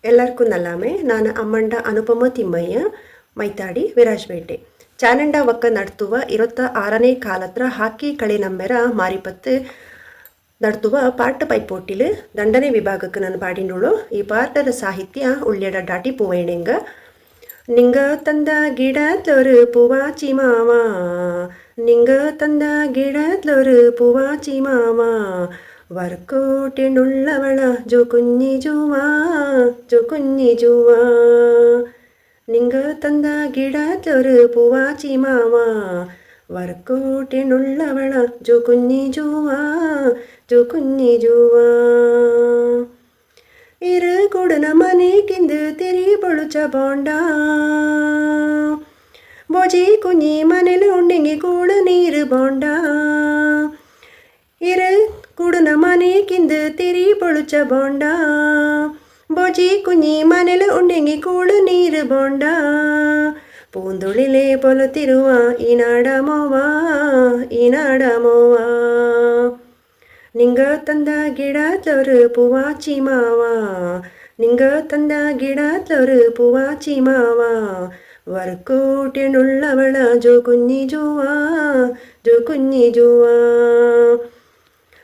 ಎಲ್ಲರಿಗೂ ನಲ್ಲಾಮೆ ನಾನು ಅಮ್ಮಂಡ ಅನುಪಮ ತಿಮ್ಮಯ್ಯ ಮೈತಾಡಿ ವಿರಾಜ್ಪೇಟೆ ಚಾನಂಡ ಒಕ್ಕ ನಡ್ತುವ 26ನೇ ಕಾಲತ್ರ ಹಾಕಿ ಕಳಿ ನಂಬೆರ ಮಾರಿಪತ್ತು ನಡ್ತುವ ಪಾಠ ಪೈಪೋಟಿಲು ದಂಡನೆ ವಿಭಾಗಕ್ಕೆ ನಾನು ಪಾಡಿನೋಳು ಈ ಪಾಠದ ಸಾಹಿತ್ಯ ಉಳ್ಳೆಡ ಡಾಟಿ ಪೂವೈಣೆಂಗ ನಿಂಗ ತಂದ ಗಿಡತ್ಲೊರು ಪೂವಾಚಿ ಮಾವ ನಿಂಗ ತಂದ ಗಿಡತ್ಲೊರು ಪೂವಾಚಿ ಮಾವ വർക്കോട്ടിനുള്ളവള ജോ കുഞ്ഞി ജുവാ നിങ്ക തന്ന ಗಿಡದೊರು പൂവാಚി ಮಾವ വർക്കോട്ടിനുള്ളവള ജോ കുഞ്ഞി ജുവാ ഇരു കുടന ಮನೆಗಿಂದು ತಿರಿ ಬಳುಚ ಬೋಂಡ ಬೋಜಿ ಕುഞ്ഞി ಮನೆಲು ಉಂಡೆಂಗಿ ಕೂಡ ನೀರು ಬೋಂಡ ಇರು ಕುಡನ ಮನೆಗಿಂದು ತಿರಿ ಬಳುಚ ಬೋಂಡ ಬೋಜಿ ಕುഞ്ഞി ಮನೆಲು ಉಂಡೆಂಗಿ ಕೂಡ ನೀರು ಬೋಂಡ പൂന്തുളിലെ പൊലത്തിರುವ ഈനാടമോവ ನಿಂಗ ತಂದ ಗಿಡದೊರು പൂവാಚಿ ಮಾವ ನಿಂಗ ತಂದ ಗಿಡದೊರು പൂവാಚಿ ಮಾವ വർക്കോട്ടിനുള്ളവള ജോ കുഞ്ഞി ಜುವಾ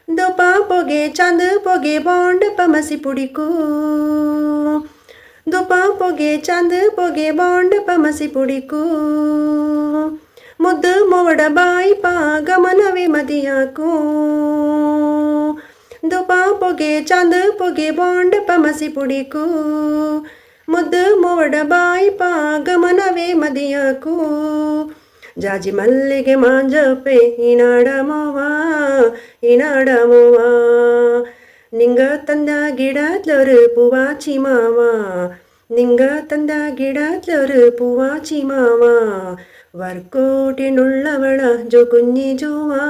ದೋಪ ಪೊಗೆ ಚಾಂದ್ ಪೊಗೆ ಬಾಂಡ್ ಪಮಸಿ ಪುಡಿಕು ದೋಪ ಪೊಗೆ ಚಾಂದ್ ಪೊಗೆ ಬಾಂಡ್ ಪಮಸಿ ಪುಡಿಕು ಮುದ್ದು ಮೊವಡ ಬಾಯಿ ಪಾ ಗಮನವೇ ಮದಿಯಾಕು ದೋಪ ಪೊಗೆ ಚಾಂದ್ ಪೊಗೆ ಬಾಂಡ್ ಪಮಸಿ ಪುಡಿಕು ಮುದ್ದು ಮೊವಡ ಬಾಯಿ ಪಾ ಗಮನವೇ ಮದಿಯಾಕು ಜಾಜಿ ಮಲ್ಲಿಗೆ ಮಾಂಜಪ್ಪೆ ಈನಾಡಮೋವ ನಿಂಗ ತಂದ ಗಿಡದೊರು പൂവാಚಿ ಮಾವ ನಿಂಗ ತಂದ ಗಿಡದೊರು പൂവാಚಿ ಮಾವ വർക്കോട്ടിനുള്ളവള ജോ കുഞ്ഞി ജുവാ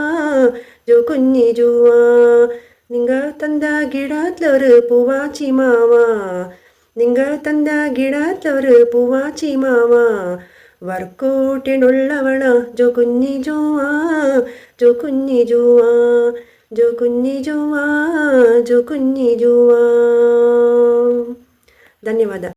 ನಿಂಗ ತಂದ ಗಿಡದೊರು പൂവാಚಿ ಮಾವ ನಿಂಗ ತಂದ ಗಿಡದೊರು പൂവാಚಿ ಮಾವ വർക്കോട്ടിനുള്ളവള ജോ കുഞ്ഞി ಜುವಾ ಧನ್ಯವಾದ.